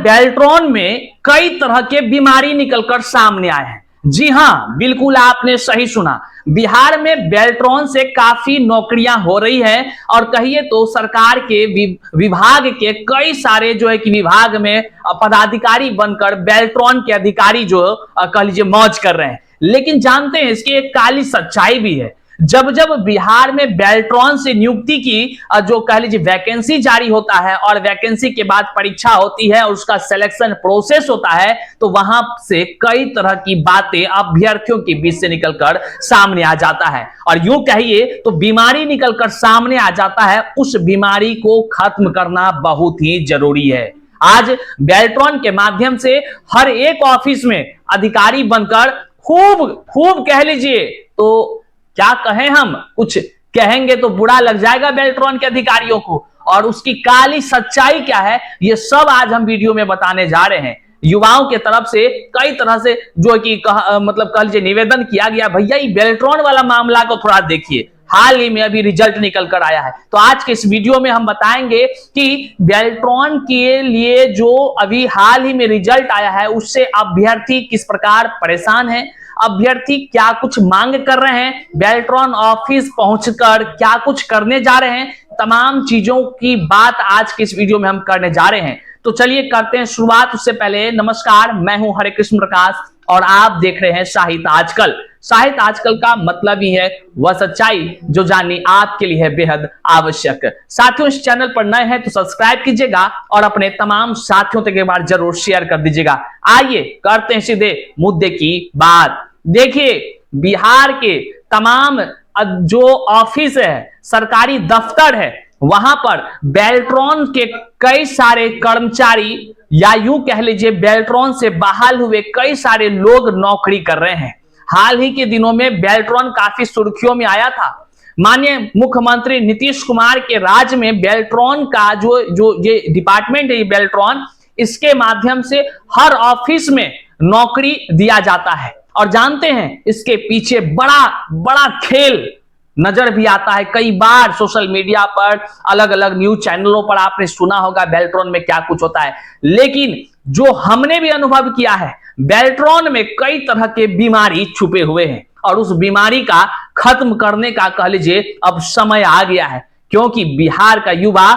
बेल्ट्रॉन में कई तरह के बीमारी निकलकर सामने आए हैं। जी हां, बिल्कुल आपने सही सुना। बिहार में बेल्ट्रॉन से काफी नौकरियां हो रही है और कहिए तो सरकार के विभाग के कई सारे जो है कि विभाग में पदाधिकारी बनकर बेल्ट्रॉन के अधिकारी जो कह लीजिए मौज कर रहे हैं। लेकिन जानते हैं इसकी एक काली सच्चाई भी है। जब जब बिहार में बेल्ट्रॉन से नियुक्ति की जो कह लीजिए वैकेंसी जारी होता है और वैकेंसी के बाद परीक्षा होती है और उसका सिलेक्शन प्रोसेस होता है, तो वहां से कई तरह की बातें अभ्यर्थियों के बीच से निकलकर सामने आ जाता है और यूं कहिए तो बीमारी निकलकर सामने आ जाता है। उस बीमारी को खत्म करना बहुत ही जरूरी है। आज बेल्ट्रॉन के माध्यम से हर एक ऑफिस में अधिकारी बनकर खूब कह लीजिए तो क्या कहें, हम कुछ कहेंगे तो बुरा लग जाएगा बेल्ट्रॉन के अधिकारियों को। और उसकी काली सच्चाई क्या है, ये सब आज हम वीडियो में बताने जा रहे हैं। युवाओं के तरफ से कई तरह से जो कि मतलब कह लीजिए निवेदन किया गया, भैया ये बेल्ट्रॉन वाला मामला को थोड़ा देखिए, हाल ही में अभी रिजल्ट निकल कर आया है। तो आज के इस वीडियो में हम बताएंगे कि बेल्ट्रॉन के लिए जो अभी हाल ही में रिजल्ट आया है उससे अभ्यर्थी किस प्रकार परेशान है, अभ्यर्थी क्या कुछ मांग कर रहे हैं, बेल्ट्रॉन ऑफिस पहुंचकर क्या कुछ करने जा रहे हैं, तमाम चीजों की बात आज की इस वीडियो में हम करने जा रहे हैं। तो चलिए करते हैं शुरुआत। उससे पहले नमस्कार, मैं हूं हरे कृष्ण प्रकाश और आप देख रहे हैं साहित्य आजकल। साहित्य आजकल का मतलब ही है वह सच्चाई जो जाननी आपके लिए है बेहद आवश्यक। साथियों, इस चैनल पर नए हैं तो सब्सक्राइब कीजिएगा और अपने तमाम साथियों तक एक बार जरूर शेयर कर दीजिएगा। आइए करते हैं सीधे मुद्दे की बात। देखिए, बिहार के तमाम जो ऑफिस है, सरकारी दफ्तर है, वहां पर बेल्ट्रॉन के कई सारे कर्मचारी या यूं कह लीजिए बेल्ट्रॉन से बहाल हुए कई सारे लोग नौकरी कर रहे हैं। हाल ही के दिनों में बेल्ट्रॉन काफी सुर्खियों में आया था। माननीय मुख्यमंत्री नीतीश कुमार के राज्य में बेल्ट्रॉन का जो ये डिपार्टमेंट है, ये बेल्ट्रॉन, इसके माध्यम से हर ऑफिस में नौकरी दिया जाता है। और जानते हैं इसके पीछे बड़ा खेल नजर भी आता है। कई बार सोशल मीडिया पर अलग अलग न्यूज चैनलों पर आपने सुना होगा बेल्ट्रॉन में क्या कुछ होता है। लेकिन जो हमने भी अनुभव किया है, बेल्ट्रॉन में कई तरह के बीमारी छुपे हुए हैं और उस बीमारी का खत्म करने का कह लीजिए अब समय आ गया है। क्योंकि बिहार का युवा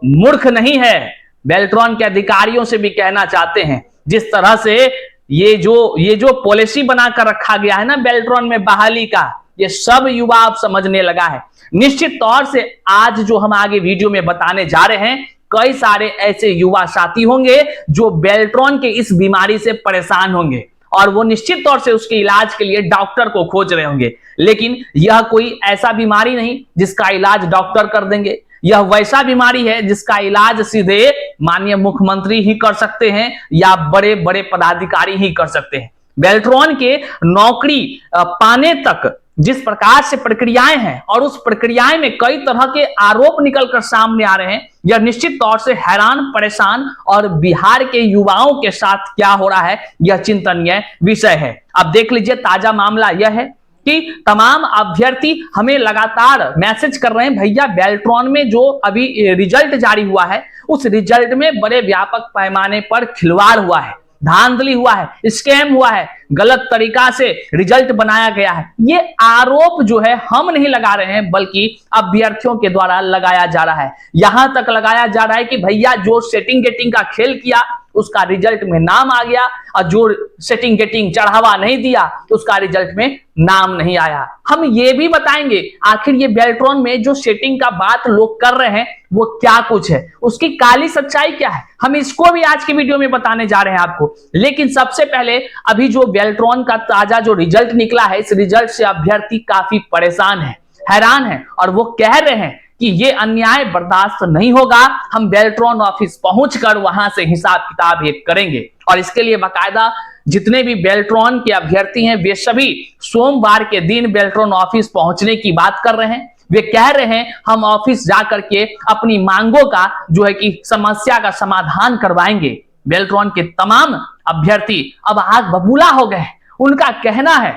मूर्ख नहीं है। बेल्ट्रॉन के अधिकारियों से भी कहना चाहते हैं, जिस तरह से ये जो पॉलिसी बनाकर रखा गया है ना बेल्ट्रॉन में बहाली का, ये सब युवा अब समझने लगा है। निश्चित तौर से आज जो हम आगे वीडियो में बताने जा रहे हैं, कई सारे ऐसे युवा साथी होंगे जो बेल्ट्रॉन के इस बीमारी से परेशान होंगे और वो निश्चित तौर से उसके इलाज के लिए डॉक्टर को खोज रहे होंगे। लेकिन यह कोई ऐसा बीमारी नहीं जिसका इलाज डॉक्टर कर देंगे। यह वैसा बीमारी है जिसका इलाज सीधे माननीय मुख्यमंत्री ही कर सकते हैं या बड़े बड़े पदाधिकारी ही कर सकते हैं। बेल्ट्रॉन के नौकरी पाने तक जिस प्रकार से प्रक्रियाएं हैं और उस प्रक्रियाएं में कई तरह के आरोप निकलकर सामने आ रहे हैं, यह निश्चित तौर से हैरान परेशान और बिहार के युवाओं के साथ क्या हो रहा है यह चिंतनीय विषय है। अब देख लीजिए, ताजा मामला यह है कि तमाम अभ्यर्थी हमें लगातार मैसेज कर रहे हैं, भैया बेल्ट्रॉन में जो अभी रिजल्ट जारी हुआ है उस रिजल्ट में बड़े व्यापक पैमाने पर खिलवाड़ हुआ है, धांधली हुआ है, स्कैम हुआ है, गलत तरीका से रिजल्ट बनाया गया है। ये आरोप जो है हम नहीं लगा रहे हैं बल्कि अभ्यर्थियों के द्वारा लगाया जा रहा है। यहां तक लगाया जा रहा है कि भैया जो सेटिंग गेटिंग का खेल किया उसका रिजल्ट में नाम आ गया और जो सेटिंग गेटिंग चढ़ावा नहीं दिया उसका रिजल्ट में नाम नहीं आया। हम ये भी बताएंगे आखिर ये बेल्ट्रॉन में जो सेटिंग का बात लोग कर रहे हैं वो क्या कुछ है, उसकी काली सच्चाई क्या है, हम इसको भी आज की वीडियो में बताने जा रहे हैं आपको। लेकिन सबसे पहले अभी जो बेल्ट्रॉन का ताजा जो रिजल्ट निकला है, इस रिजल्ट से अभ्यर्थी काफी परेशान है, हैरान है और वो कह रहे हैं कि ये अन्याय बर्दाश्त नहीं होगा, हम बेल्ट्रॉन ऑफिस पहुंचकर वहां से हिसाब किताब एक करेंगे। और इसके लिए बाकायदा जितने भी बेल्ट्रॉन के अभ्यर्थी हैं वे सभी सोमवार के दिन बेल्ट्रॉन ऑफिस पहुंचने की बात कर रहे हैं। वे कह रहे हैं हम ऑफिस जाकर के अपनी मांगों का जो है कि समस्या का समाधान करवाएंगे। बेल्ट्रॉन के तमाम अभ्यर्थी अब आग बबूला हो गए। उनका कहना है,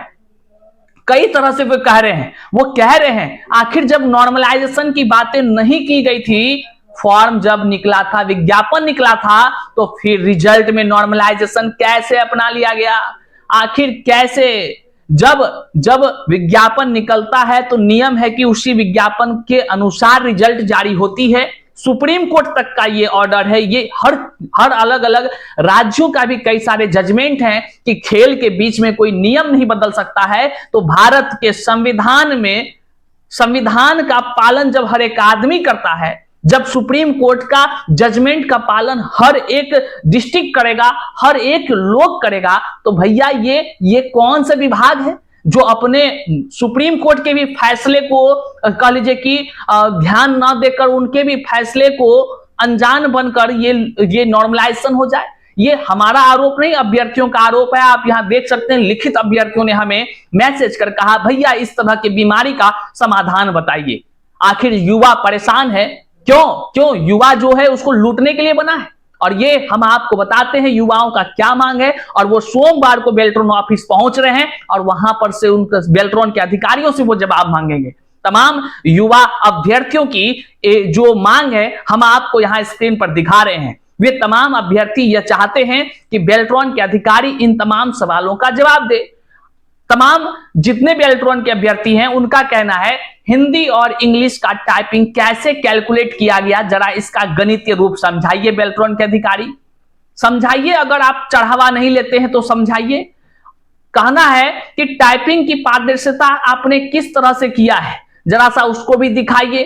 कई तरह से वो कह रहे हैं आखिर जब नॉर्मलाइजेशन की बातें नहीं की गई थी फॉर्म जब निकला था, विज्ञापन निकला था, तो फिर रिजल्ट में नॉर्मलाइजेशन कैसे अपना लिया गया? आखिर कैसे? जब जब विज्ञापन निकलता है तो नियम है कि उसी विज्ञापन के अनुसार रिजल्ट जारी होती है। सुप्रीम कोर्ट तक का ये ऑर्डर है। ये हर अलग अलग राज्यों का भी कई सारे जजमेंट हैं कि खेल के बीच में कोई नियम नहीं बदल सकता है। तो भारत के संविधान में संविधान का पालन जब हर एक आदमी करता है, जब सुप्रीम कोर्ट का जजमेंट का पालन हर एक डिस्ट्रिक्ट करेगा, हर एक लोग करेगा, तो भैया ये कौन सा विभाग है जो अपने सुप्रीम कोर्ट के भी फैसले को कह लीजिए कि ध्यान ना देकर उनके भी फैसले को अनजान बनकर ये नॉर्मलाइजेशन हो जाए? ये हमारा आरोप नहीं, अभ्यर्थियों का आरोप है। आप यहां देख सकते हैं, लिखित अभ्यर्थियों ने हमें मैसेज कर कहा, भैया इस तरह की बीमारी का समाधान बताइए। आखिर युवा परेशान है, क्यों? युवा जो है उसको लूटने के लिए बना है। और ये हम आपको बताते हैं युवाओं का क्या मांग है, और वो सोमवार को बेल्ट्रॉन ऑफिस पहुंच रहे हैं और वहां पर से उनके बेल्ट्रॉन के अधिकारियों से वो जवाब मांगेंगे। तमाम युवा अभ्यर्थियों की जो मांग है हम आपको यहां स्क्रीन पर दिखा रहे हैं। वे तमाम अभ्यर्थी यह चाहते हैं कि बेल्ट्रॉन के अधिकारी इन तमाम सवालों का जवाब दे। तमाम जितने बेल्ट्रॉन के अभ्यर्थी हैं उनका कहना है हिंदी और इंग्लिश का टाइपिंग कैसे कैलकुलेट किया गया, जरा इसका गणितीय रूप समझाइए बेल्ट्रॉन के अधिकारी, समझाइए। अगर आप चढ़ावा नहीं लेते हैं तो समझाइए। कहना है कि टाइपिंग की पारदर्शिता आपने किस तरह से किया है, जरा सा उसको भी दिखाइए।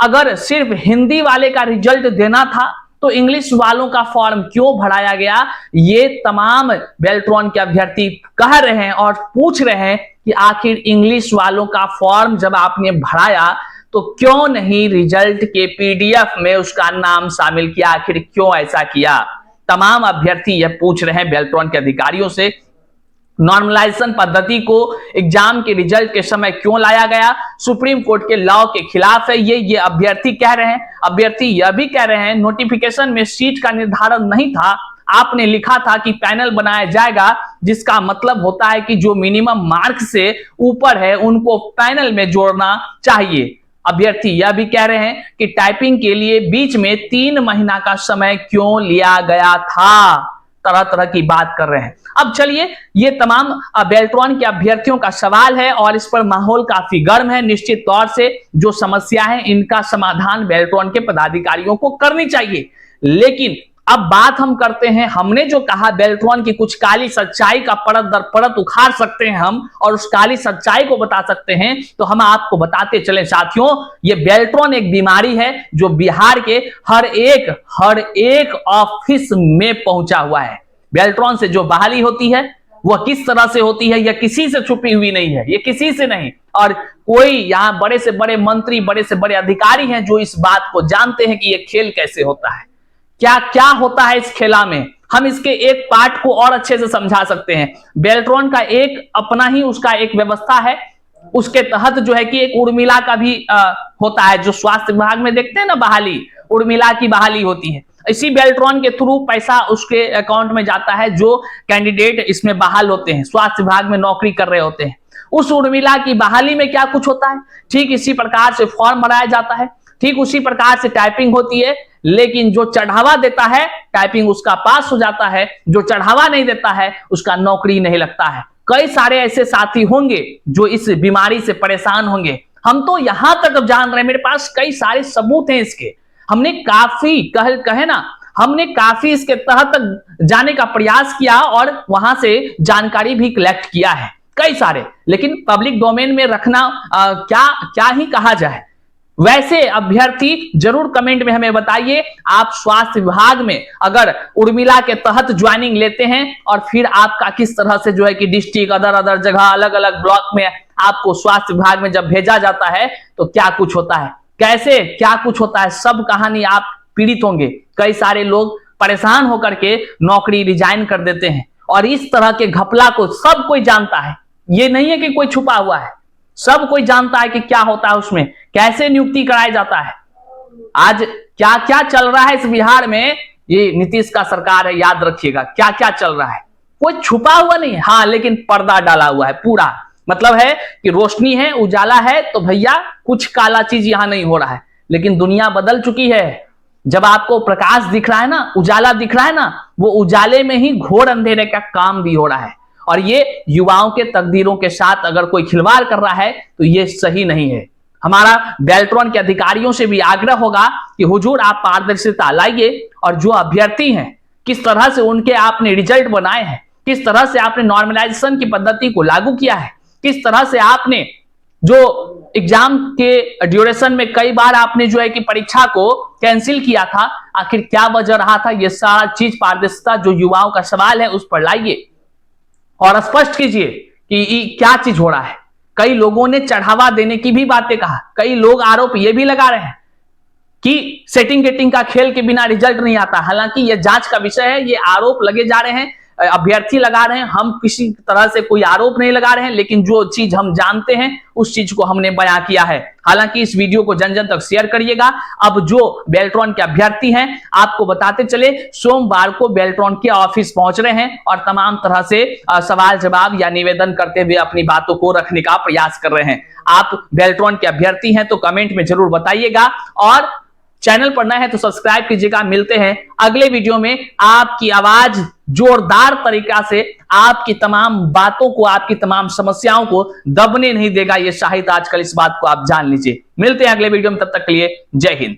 अगर सिर्फ हिंदी वाले का रिजल्ट देना था तो इंग्लिश वालों का फॉर्म क्यों भराया गया? ये तमाम बेल्ट्रॉन के अभ्यर्थी कह रहे हैं और पूछ रहे हैं कि आखिर इंग्लिश वालों का फॉर्म जब आपने भराया तो क्यों नहीं रिजल्ट के पीडीएफ में उसका नाम शामिल किया? आखिर क्यों ऐसा किया? तमाम अभ्यर्थी यह पूछ रहे हैं बेल्ट्रॉन के अधिकारियों से। नॉर्मलाइजेशन पद्धति को एग्जाम के रिजल्ट के समय क्यों लाया गया? सुप्रीम कोर्ट के लॉ के खिलाफ है ये अभ्यर्थी कह रहे हैं। अभ्यर्थी यह भी कह रहे हैं नोटिफिकेशन में सीट का निर्धारण नहीं था, आपने लिखा था कि पैनल बनाया जाएगा, जिसका मतलब होता है कि जो मिनिमम मार्क्स से ऊपर है उनको पैनल में जोड़ना चाहिए। अभ्यर्थी यह भी कह रहे हैं कि टाइपिंग के लिए बीच में 3 महीना का समय क्यों लिया गया था? तरह तरह की बात कर रहे हैं। अब चलिए, ये तमाम बेल्ट्रॉन के अभ्यर्थियों का सवाल है और इस पर माहौल काफी गर्म है। निश्चित तौर से जो समस्या है इनका समाधान बेल्ट्रॉन के पदाधिकारियों को करनी चाहिए। लेकिन अब बात हम करते हैं, हमने जो कहा बेल्ट्रॉन की कुछ काली सच्चाई का परत दर परत उखाड़ सकते हैं हम, और उस काली सच्चाई को बता सकते हैं। तो हम आपको बताते चले साथियों, ये बेल्ट्रॉन एक बीमारी है जो बिहार के हर एक ऑफिस में पहुंचा हुआ है। बेल्ट्रॉन से जो बहाली होती है वह किस तरह से होती है, यह किसी से छुपी हुई नहीं है, ये किसी से नहीं। और कोई यहाँ बड़े से बड़े मंत्री, बड़े से बड़े अधिकारी हैं जो इस बात को जानते हैं कि यह खेल कैसे होता है, क्या क्या होता है इस खेला में। हम इसके एक पार्ट को और अच्छे से समझा सकते हैं। बेल्ट्रॉन का एक अपना ही उसका एक व्यवस्था है, उसके तहत जो है कि एक उर्मिला का भी होता है, जो स्वास्थ्य विभाग में देखते हैं ना बहाली, उर्मिला की बहाली होती है। इसी बेल्ट्रॉन के थ्रू पैसा उसके अकाउंट में जाता है जो कैंडिडेट इसमें बहाल होते हैं, स्वास्थ्य विभाग में नौकरी कर रहे होते हैं। उस उर्मिला की बहाली में क्या कुछ होता है, ठीक इसी प्रकार से फॉर्म भराया जाता है, ठीक उसी प्रकार से टाइपिंग होती है। लेकिन जो चढ़ावा देता है टाइपिंग उसका पास हो जाता है, जो चढ़ावा नहीं देता है उसका नौकरी नहीं लगता है। कई सारे ऐसे साथी होंगे जो इस बीमारी से परेशान होंगे। हम तो यहां तक जान रहे हैं, मेरे पास कई सारे सबूत हैं इसके। हमने काफी कहे ना, हमने काफी इसके तहत जाने का प्रयास किया और वहां से जानकारी भी कलेक्ट किया है कई सारे, लेकिन पब्लिक डोमेन में रखना क्या ही कहा जाए। वैसे अभ्यर्थी जरूर कमेंट में हमें बताइए, आप स्वास्थ्य विभाग में अगर उर्मिला के तहत ज्वाइनिंग लेते हैं और फिर आपका किस तरह से जो है कि डिस्ट्रिक्ट अदर जगह अलग अलग ब्लॉक में आपको स्वास्थ्य विभाग में जब भेजा जाता है तो क्या कुछ होता है, कैसे क्या कुछ होता है, सब कहानी आप पीड़ित होंगे। कई सारे लोग परेशान होकर के नौकरी रिजाइन कर देते हैं और इस तरह के घपला को सब कोई जानता है। ये नहीं है कि कोई छुपा हुआ है, सब कोई जानता है कि क्या होता है उसमें, कैसे नियुक्ति कराया जाता है। आज क्या क्या चल रहा है इस बिहार में, ये नीतीश का सरकार है, याद रखिएगा क्या क्या चल रहा है। कोई छुपा हुआ नहीं है, हाँ, लेकिन पर्दा डाला हुआ है पूरा। मतलब है कि रोशनी है, उजाला है, तो भैया कुछ काला चीज यहां नहीं हो रहा है। लेकिन दुनिया बदल चुकी है, जब आपको प्रकाश दिख रहा है ना, उजाला दिख रहा है ना, वो उजाले में ही घोर अंधेरे का काम भी हो रहा है। और ये युवाओं के तकदीरों के साथ अगर कोई खिलवाड़ कर रहा है तो ये सही नहीं है। हमारा बेल्ट्रॉन के अधिकारियों से भी आग्रह होगा कि हुजूर आप पारदर्शिता लाइए और जो अभ्यर्थी हैं किस तरह से उनके आपने रिजल्ट बनाए हैं, किस तरह से आपने नॉर्मलाइजेशन की पद्धति को लागू किया है, किस तरह से आपने जो एग्जाम के ड्यूरेशन में कई बार आपने जो है कि परीक्षा को कैंसिल किया था, आखिर क्या वजह रहा था, ये सारा चीज पारदर्शिता जो युवाओं का सवाल है उस पर लाइए और स्पष्ट कीजिए कि क्या चीज हो रहा है। कई लोगों ने चढ़ावा देने की भी बातें कहा, कई लोग आरोप ये भी लगा रहे हैं कि सेटिंग गेटिंग का खेल के बिना रिजल्ट नहीं आता। हालांकि यह जांच का विषय है, ये आरोप लगे जा रहे हैं, अभ्यर्थी लगा रहे हैं, हम किसी तरह से कोई आरोप नहीं लगा रहे हैं, लेकिन जो चीज हम जानते हैं उस चीज को हमने बयां किया है। हालांकि इस वीडियो को जन जन तक शेयर करिएगा। अब जो बेल्ट्रॉन के अभ्यर्थी हैं आपको बताते चले, सोमवार को बेल्ट्रॉन के ऑफिस पहुंच रहे हैं और तमाम तरह से सवाल जवाब या निवेदन करते हुए अपनी बातों को रखने का प्रयास कर रहे हैं। आप बेल्ट्रॉन के अभ्यर्थी हैं तो कमेंट में जरूर बताइएगा और चैनल पर नए हैं तो सब्सक्राइब कीजिएगा। मिलते हैं अगले वीडियो में। आपकी आवाज जोरदार तरीका से आपकी तमाम बातों को, आपकी तमाम समस्याओं को दबने नहीं देगा। ये शाहिद आजकल, इस बात को आप जान लीजिए। मिलते हैं अगले वीडियो में, तब तक के लिए जय हिंद।